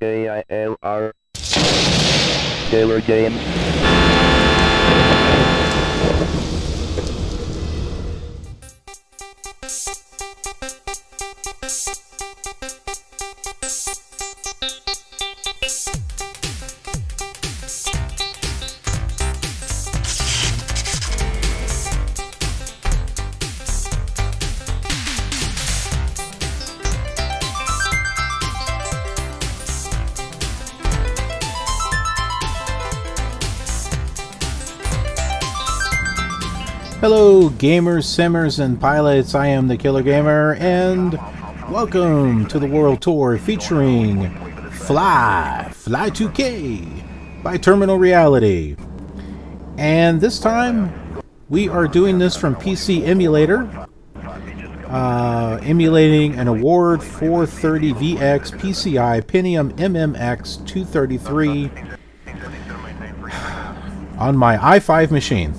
KILR Killer Game. Hello gamers, simmers, and pilots, I am the Killer Gamer, and welcome to the World Tour featuring Fly 2K by Terminal Reality. And this time, we are doing this from PC Emulator, emulating an Award 430VX PCI Pentium MMX 233 on my i5 machine.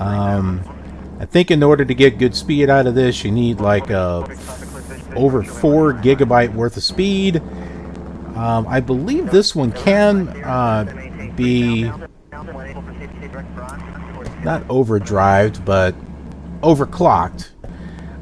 I think in order to get good speed out of this, you need like over 4 gigabyte worth of speed. I believe this one can be not overdrived, but overclocked.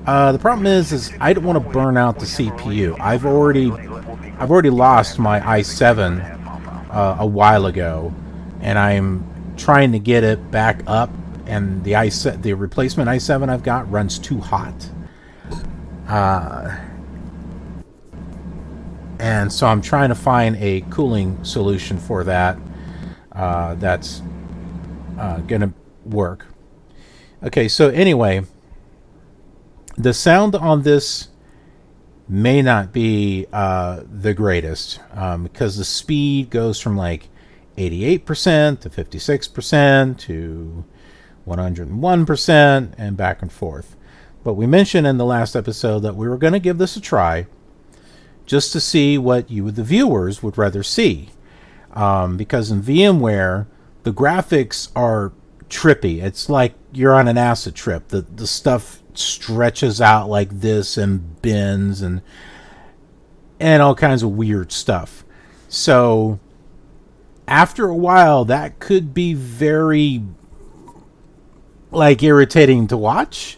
The problem is I don't want to burn out the CPU. I've already lost my i7 a while ago, and I'm trying to get it back up. And the replacement i7 I've got runs too hot. And so I'm trying to find a cooling solution for that that's going to work. Okay, so anyway, the sound on this may not be the greatest because the speed goes from like 88% to 56% to 101% and back and forth. But we mentioned in the last episode that we were going to give this a try just to see what you, the viewers, would rather see. Because in VMware, the graphics are trippy. It's like you're on an acid trip. The stuff stretches out like this and bends and all kinds of weird stuff. So after a while, that could be very irritating to watch.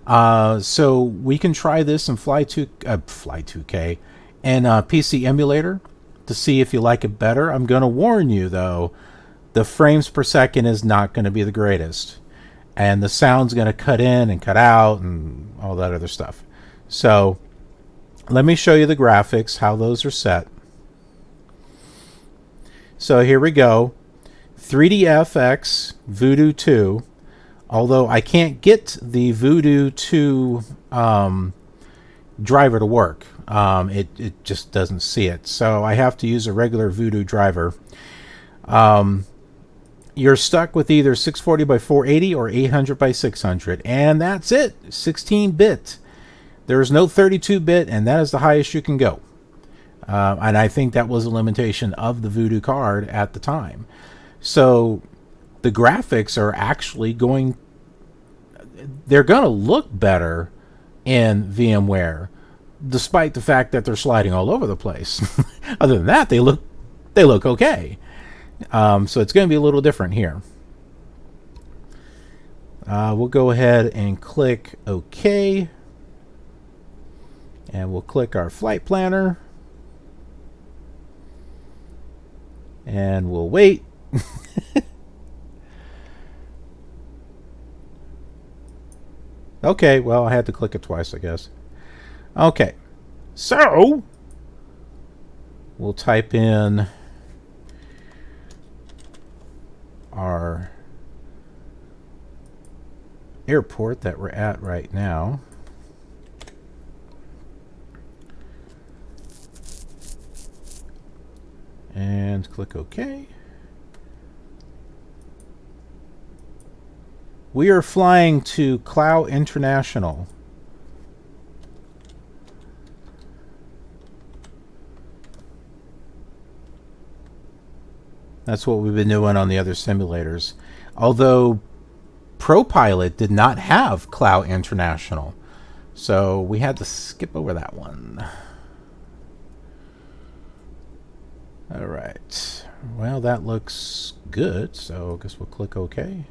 So we can try this in Fly 2K and PC Emulator to see if you like it better. I'm going to warn you though, the frames per second is not going to be the greatest, and the sound's going to cut in and cut out and all that other stuff. So let me show you the graphics, how those are set. So here we go. 3DFX Voodoo 2. Although I can't get the Voodoo 2 driver to work. It just doesn't see it. So I have to use a regular Voodoo driver. You're stuck with either 640 by 480 or 800 by 600. And that's it. 16-bit. There is no 32-bit, and that is the highest you can go. And I think that was a limitation of the Voodoo card at the time. So the graphics are actually they're going to look better in VMware, despite the fact that they're sliding all over the place. Other than that, they look okay. So it's going to be a little different here. We'll go ahead and click OK. And we'll click our flight planner. And we'll wait. Okay, well, I had to click it twice, I guess. Okay, so we'll type in our airport that we're at right now. And click OK. We are flying to Clow International. That's what we've been doing on the other simulators. Although ProPilot did not have Clow International, so we had to skip over that one. All right. Well, that looks good, so I guess we'll click OK.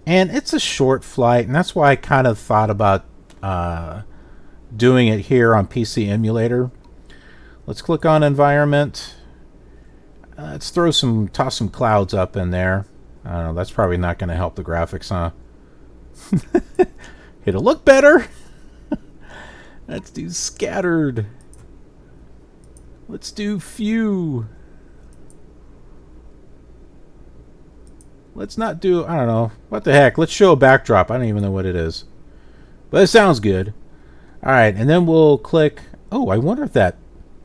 And it's a short flight, and that's why I kind of thought about doing it here on PC Emulator. Let's click on Environment. Let's toss some clouds up in there. I don't know, that's probably not going to help the graphics, huh? It'll look better. Let's do scattered. Let's do few. Let's not do, I don't know, what the heck. Let's show a backdrop. I don't even know what it is. But it sounds good. Alright, and then we'll click, oh, I wonder if that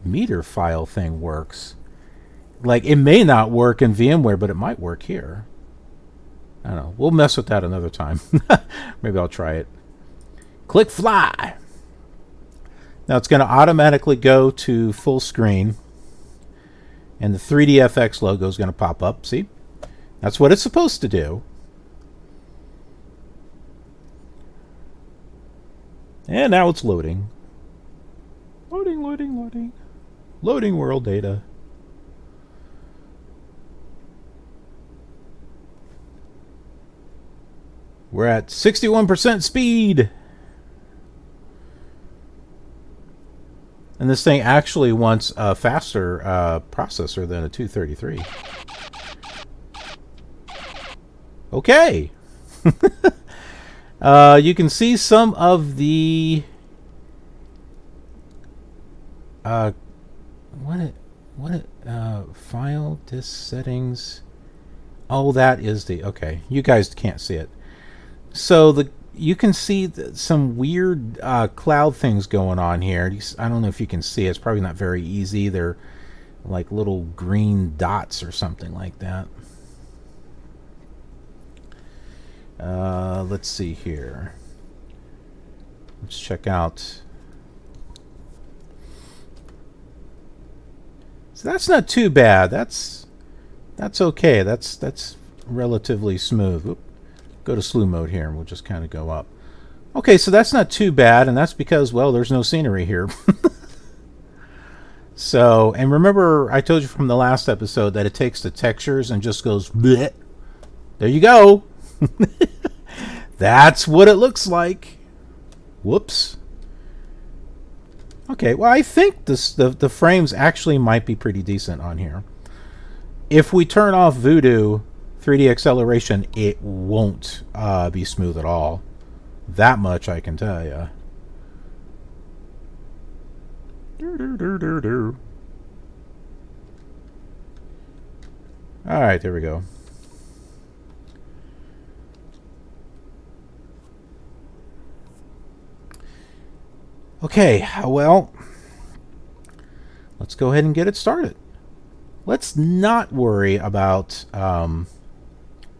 meter file thing works. Like, it may not work in VMware, but it might work here. I don't know. We'll mess with that another time. Maybe I'll try it. Click fly. Now it's going to automatically go to full screen. And the 3DFX logo is going to pop up. See? That's what it's supposed to do. And now it's loading. Loading, loading, loading. Loading world data. We're at 61% speed. And this thing actually wants a faster processor than a 233. Okay. You can see some of the file disk settings. Oh, that is the, okay. You guys can't see it. So you can see some weird cloud things going on here. I don't know if you can see it. It's probably not very easy. They're like little green dots or something like that. Let's see here. Let's check out. So that's not too bad. That's okay. That's relatively smooth. Oop. Go to slew mode here, and we'll just kind of go up. Okay, so that's not too bad, and that's because, well, there's no scenery here. So, and remember, I told you from the last episode that it takes the textures and just goes bleh. There you go. That's what it looks like. Whoops. Okay, well, I think the frames actually might be pretty decent on here. If we turn off Voodoo 3D acceleration, it won't be smooth at all. That much I can tell you. All right, there we go. Okay, well, let's go ahead and get it started. Let's not worry about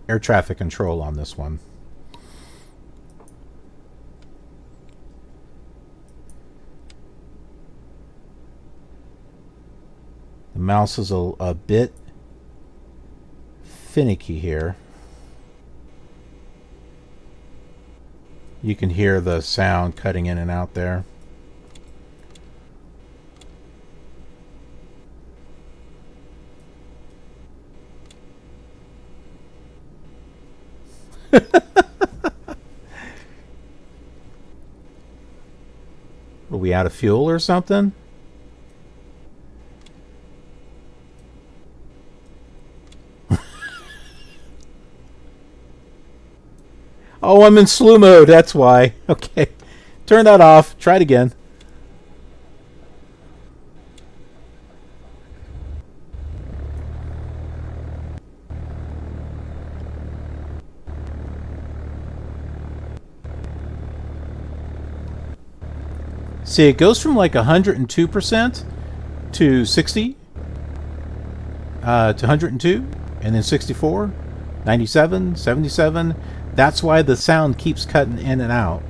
air traffic control on this one. The mouse is a bit finicky here. You can hear the sound cutting in and out there. Are we out of fuel or something? Oh, I'm in slew mode, that's why. Okay. Turn that off. Try it again. See, it goes from like 102% to 60, to 102, and then 64, 97, 77. That's why the sound keeps cutting in and out.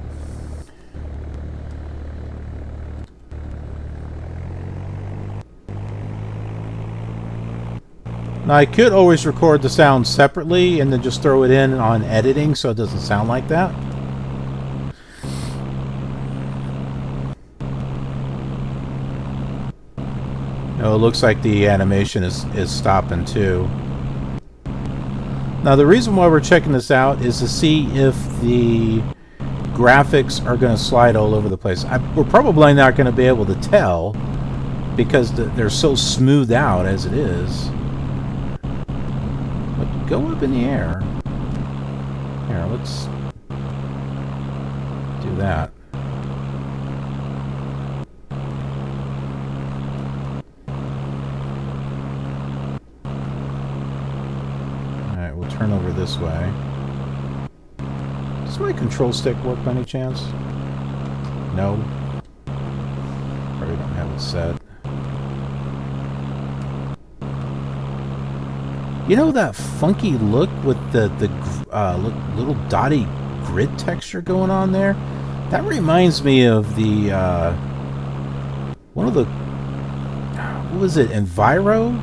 Now, I could always record the sound separately and then just throw it in on editing so it doesn't sound like that. Oh, it looks like the animation is stopping too. Now the reason why we're checking this out is to see if the graphics are going to slide all over the place. We're probably not going to be able to tell because they're so smoothed out as it is. But go up in the air. Here, let's do that. Alright, we'll turn over this way. Does my control stick work by any chance? No. Probably don't have it set. You know that funky look with the little dotty grid texture going on there? That reminds me of the one of the, what was it, Enviro?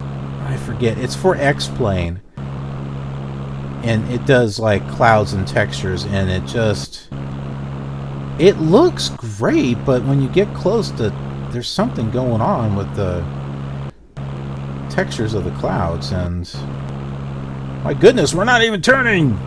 I forget. It's for X-Plane. And it does like clouds and textures, and it looks great, but when you get close to, there's something going on with the textures of the clouds, and my goodness, we're not even turning.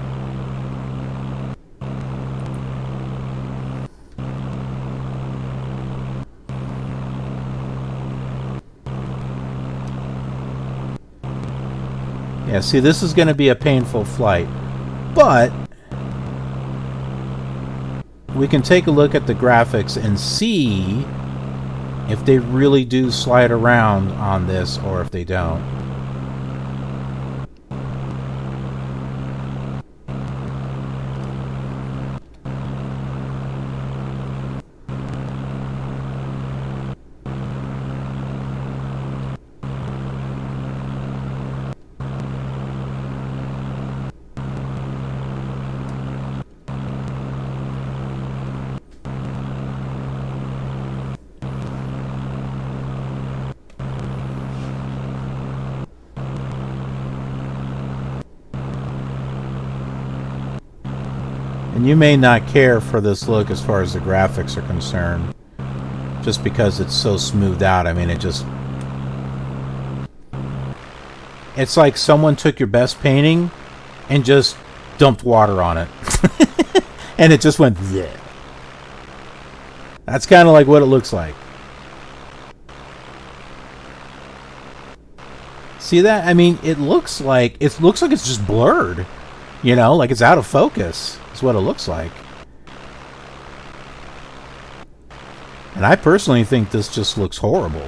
Yeah, see, this is going to be a painful flight, but we can take a look at the graphics and see if they really do slide around on this or if they don't. And you may not care for this look as far as the graphics are concerned, just because it's so smoothed out. I mean, it's like someone took your best painting and just dumped water on it. And it just went, yeah. That's kind of like what it looks like. See that? I mean, it looks like it's just blurred. You know, like it's out of focus. Is what it looks like. And I personally think this just looks horrible.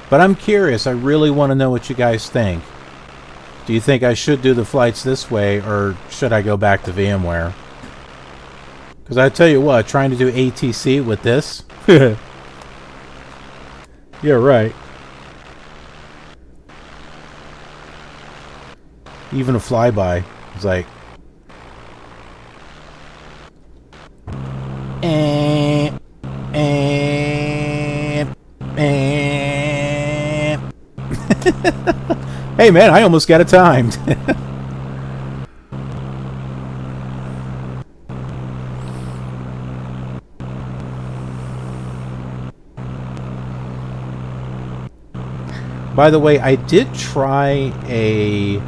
But I'm curious. I really want to know what you guys think. Do you think I should do the flights this way, or should I go back to VMware? Because I tell you what, trying to do ATC with this... Yeah, right. Even a flyby is like... Hey man, I almost got it timed. By the way, I did try a...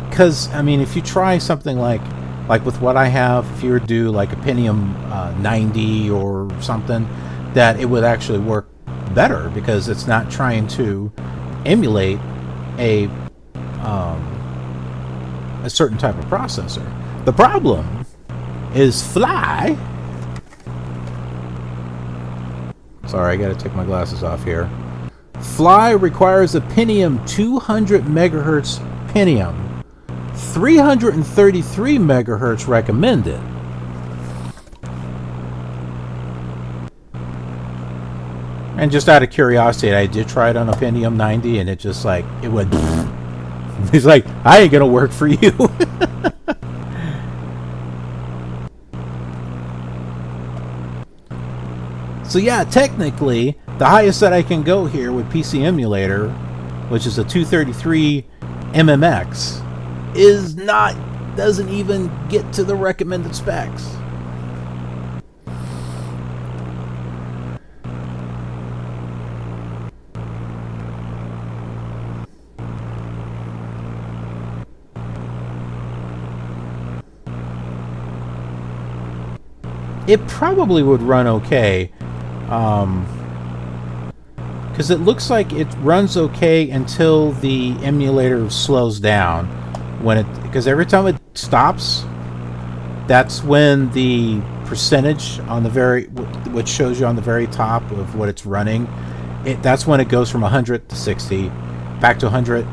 Because, I mean, if you try something like with what I have, if you were to do like a Pentium 90 or something, that it would actually work better because it's not trying to emulate a certain type of processor. The problem is Fly. Sorry, I gotta take my glasses off here. Fly requires a Pentium 200 megahertz Pentium. 333 megahertz recommended. And just out of curiosity, I did try it on a Pentium 90, and it just like, it went... He's like, I ain't gonna work for you. So yeah, technically, the highest that I can go here with PC Emulator, which is a 233 MMX, doesn't even get to the recommended specs. It probably would run okay, because it looks like it runs okay until the emulator slows down. Because every time it stops, that's when the percentage on the which shows you on the very top of what it's running, that's when it goes from 100 to 60, back to 100,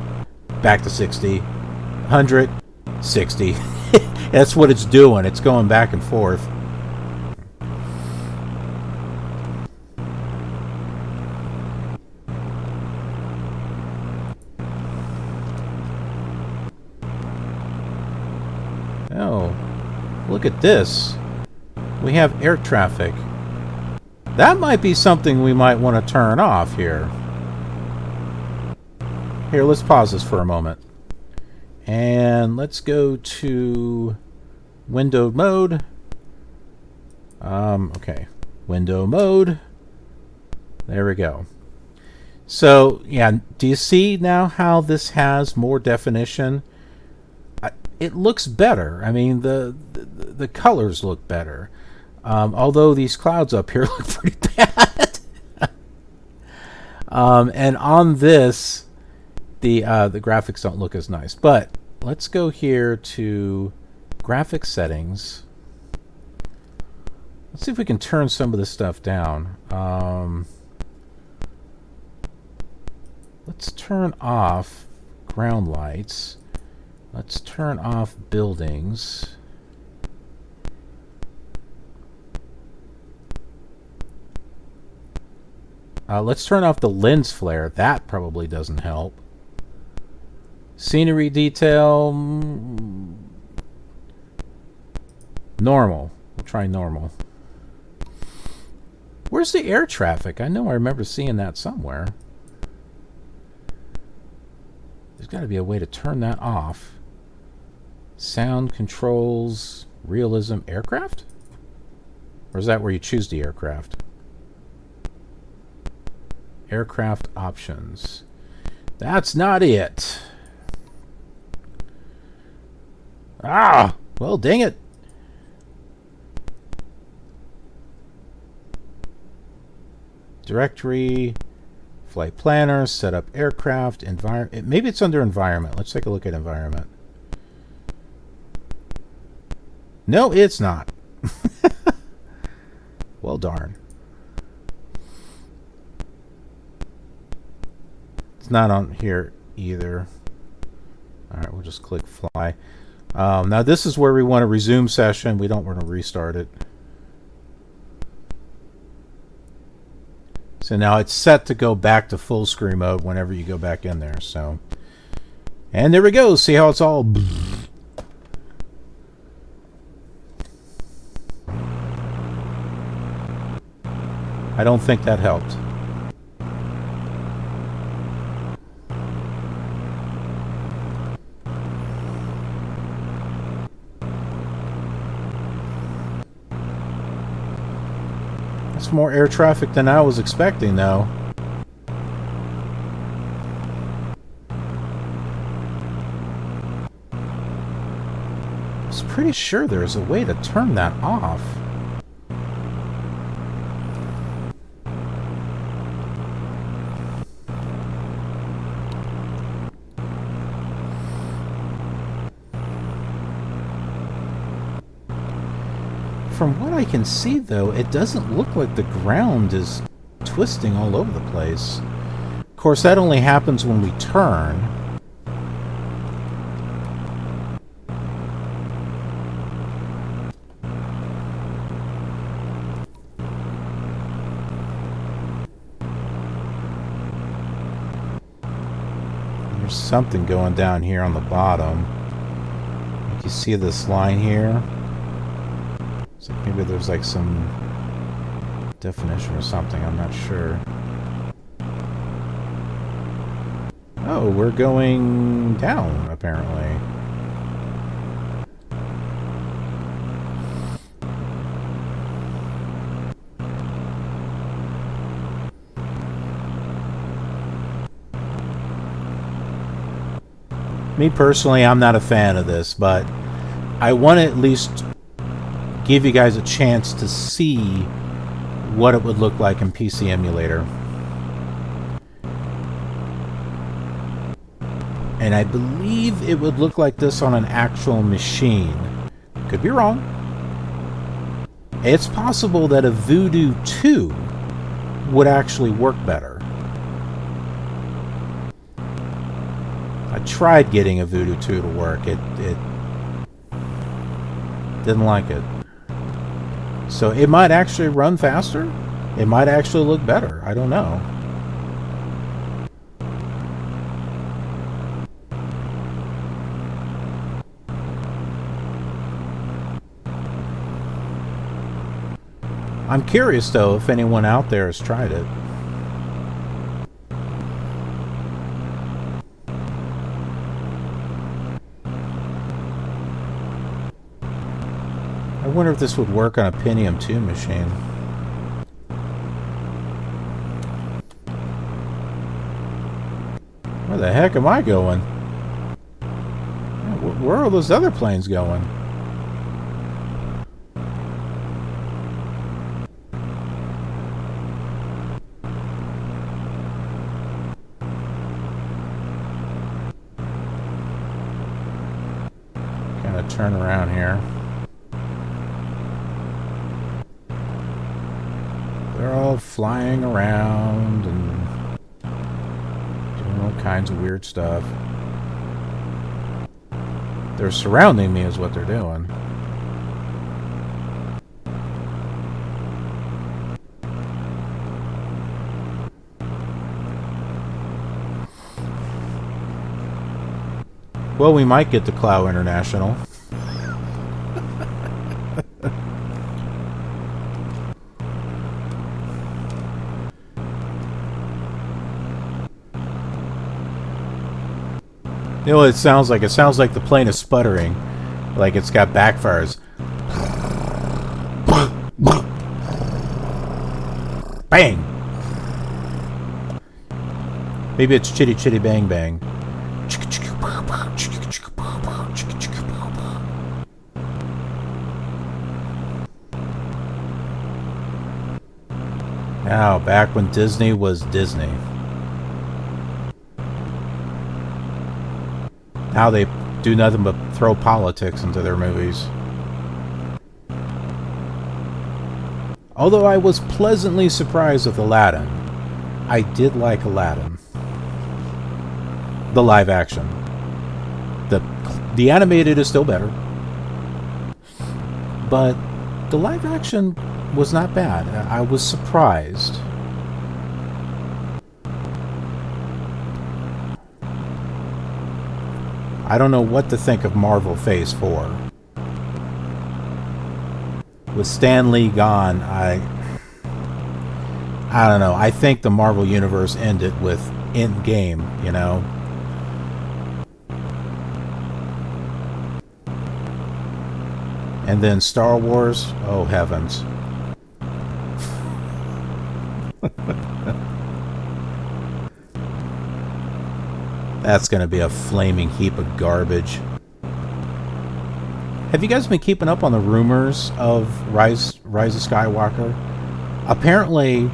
back to 60, 100, 60. That's what it's doing. It's going back and forth. Oh, look at this. We have air traffic. That might be something we might want to turn off here. Here, let's pause this for a moment. And let's go to windowed mode. Okay, window mode. There we go. So, yeah, do you see now how this has more definition? It looks better. I mean, the colors look better. Although these clouds up here look pretty bad. And on this, the graphics don't look as nice. But let's go here to graphics settings. Let's see if we can turn some of this stuff down. Let's turn off ground lights. Let's turn off buildings. Let's turn off the lens flare. That probably doesn't help. Scenery detail. Normal. We'll try normal. Where's the air traffic? I know I remember seeing that somewhere. There's got to be a way to turn that off. Sound controls, realism, aircraft? Or is that where you choose the aircraft? Aircraft options. That's not it. Ah! Well, dang it. Directory, flight planner, set up aircraft, environment. Maybe it's under environment. Let's take a look at environment. No, it's not. Well, darn. It's not on here either. All right, we'll just click fly. Now this is where we want to resume session. We don't want to restart it. So now it's set to go back to full screen mode whenever you go back in there. So, and there we go. See how it's all. I don't think that helped. That's more air traffic than I was expecting, though. I was pretty sure there's a way to turn that off. From what I can see, though, it doesn't look like the ground is twisting all over the place. Of course, that only happens when we turn. There's something going down here on the bottom. You see this line here? So maybe there's like some definition or something, I'm not sure. Oh, we're going down, apparently. Me personally, I'm not a fan of this, but I want to at least give you guys a chance to see what it would look like in PC Emulator. And I believe it would look like this on an actual machine. Could be wrong. It's possible that a Voodoo 2 would actually work better. I tried getting a Voodoo 2 to work. It didn't like it. So it might actually run faster. It might actually look better. I don't know. I'm curious, though, if anyone out there has tried it. I wonder if this would work on a Pentium 2 machine. Where the heck am I going? Where are those other planes going? Kind of turn around here. They're all flying around and doing all kinds of weird stuff. They're surrounding me is what they're doing. Well, we might get to Clow International. You know what it sounds like? It sounds like the plane is sputtering. Like it's got backfires. Bang! Maybe it's chitty chitty bang bang. Now, back when Disney was Disney. Now they do nothing but throw politics into their movies. Although I was pleasantly surprised with Aladdin. I did like Aladdin. The live action. The animated is still better. But the live action was not bad. I was surprised. I don't know what to think of Marvel Phase 4. With Stan Lee gone, I don't know. I think the Marvel Universe ended with Endgame, you know? And then Star Wars, oh heavens. That's going to be a flaming heap of garbage. Have you guys been keeping up on the rumors of Rise of Skywalker? Apparently,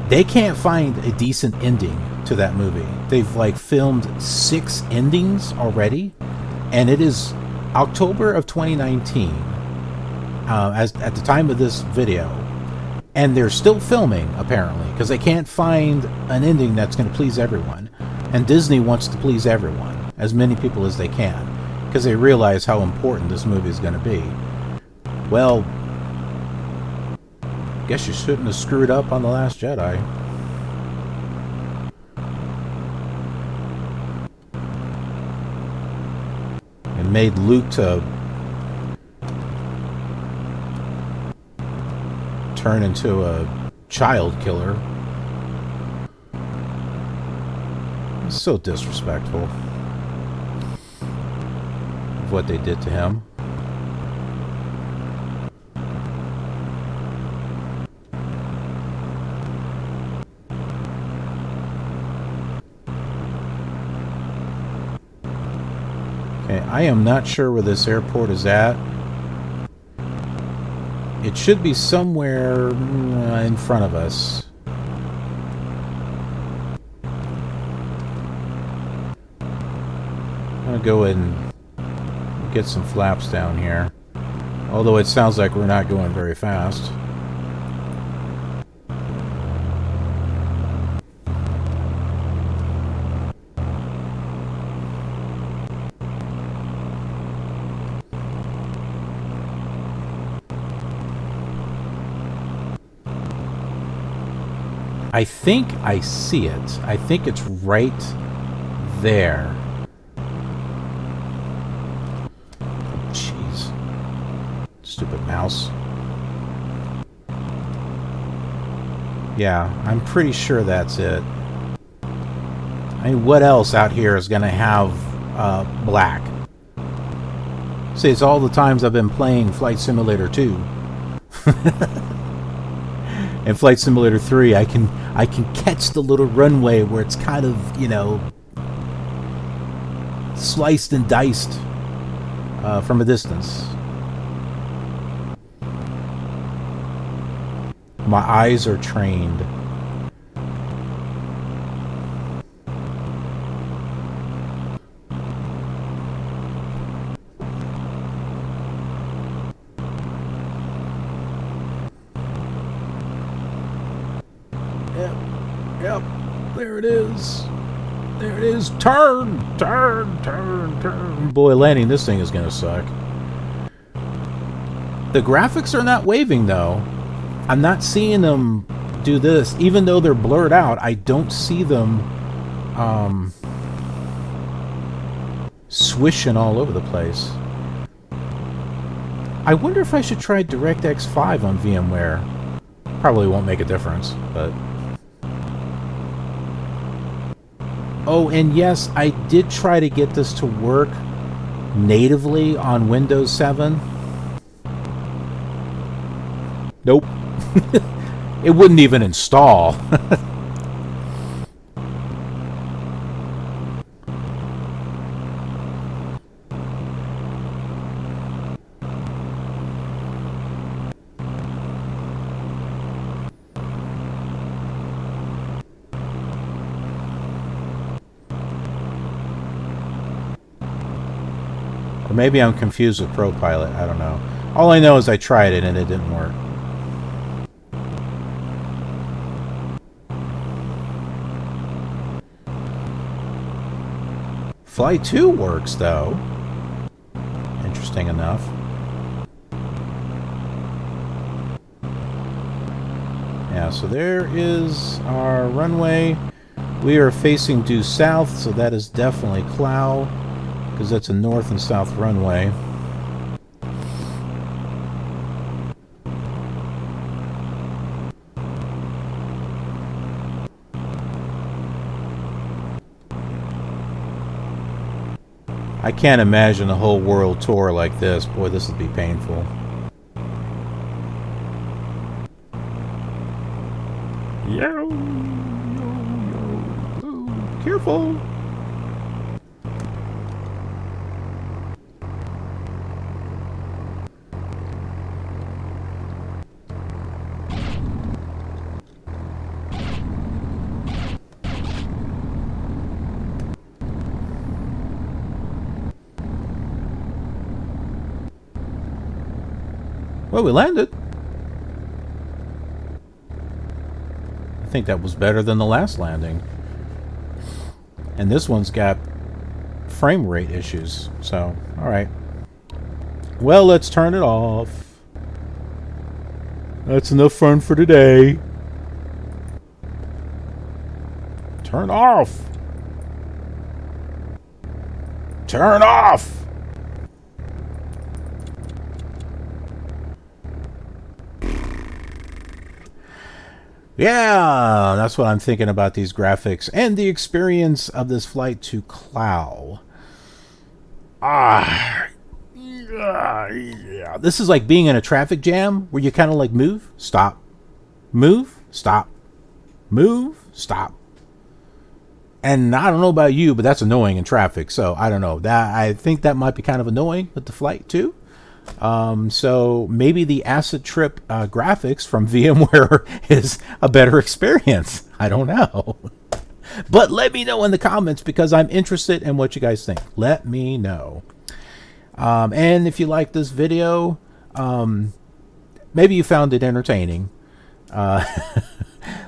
they can't find a decent ending to that movie. They've like filmed 6 endings already, and it is October of 2019 at the time of this video, and they're still filming apparently because they can't find an ending that's going to please everyone. And Disney wants to please everyone, as many people as they can, because they realize how important this movie is going to be. Well, guess you shouldn't have screwed up on The Last Jedi. And made Luke to turn into a child killer. It's so disrespectful of what they did to him. Okay, I am not sure where this airport is at. It should be somewhere in front of us. I'm gonna go and get some flaps down here. Although it sounds like we're not going very fast. I think I see it. I think it's right there. Oh, jeez. Stupid mouse. Yeah, I'm pretty sure that's it. I mean, what else out here is going to have black? See, it's all the times I've been playing Flight Simulator 2. In Flight Simulator 3, I can catch the little runway where it's kind of, you know, sliced and diced from a distance. My eyes are trained. Yep, there it is. There it is. Turn, turn, turn, turn. Boy, landing this thing is gonna suck. The graphics are not waving, though. I'm not seeing them do this. Even though they're blurred out, I don't see them swishing all over the place. I wonder if I should try DirectX 5 on VMware. Probably won't make a difference, but... Oh, and yes, I did try to get this to work natively on Windows 7. Nope. It wouldn't even install. Or maybe I'm confused with ProPilot. I don't know. All I know is I tried it and it didn't work. Fly 2 works, though. Interesting enough. Yeah, so there is our runway. We are facing due south, so that is definitely Clow, because that's a north and south runway. I can't imagine a whole world tour like this. Boy, this would be painful. Yo, yo, yo. Careful. Well, we landed. I think that was better than the last landing. And this one's got frame rate issues. So, alright. Well, let's turn it off. That's enough fun for today. Turn off. Turn off. Yeah, that's what I'm thinking about these graphics and the experience of this flight to Clow. Yeah. This is like being in a traffic jam where you kind of like move, stop, move, stop, move, stop. And I don't know about you, but that's annoying in traffic. So I don't know. I think that might be kind of annoying with the flight too. So maybe the acid trip graphics from VMware is a better experience. I don't know. But let me know in the comments because I'm interested in what you guys think. Let me know. And if you like this video, maybe you found it entertaining.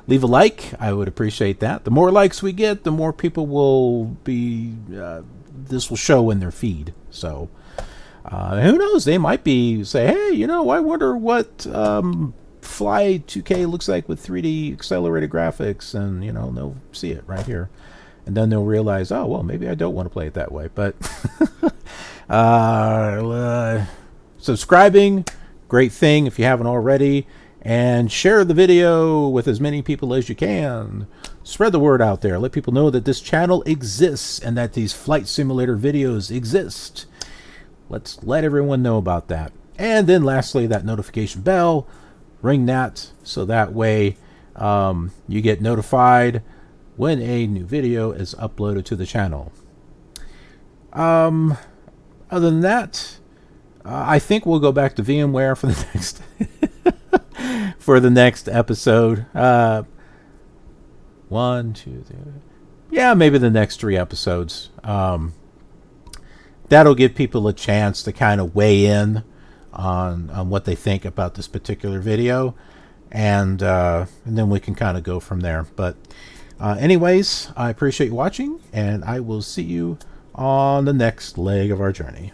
Leave a like. I would appreciate that. The more likes we get, the more people will be, this will show in their feed. So, who knows? They might be say, hey, you know, I wonder what Fly 2K looks like with 3D accelerated graphics. And, you know, they'll see it right here. And then they'll realize, oh, well, maybe I don't want to play it that way. But subscribing, great thing if you haven't already. And share the video with as many people as you can. Spread the word out there. Let people know that this channel exists and that these flight simulator videos exist. Let's let everyone know about that. And then lastly, that notification bell. Ring that so that way you get notified when a new video is uploaded to the channel. Other than that, I think we'll go back to VMware for the next for the next episode. 1, 2, 3. Yeah, maybe the next 3 episodes. That'll give people a chance to kind of weigh in on what they think about this particular video, and then we can kind of go from there. But anyways, I appreciate you watching, and I will see you on the next leg of our journey.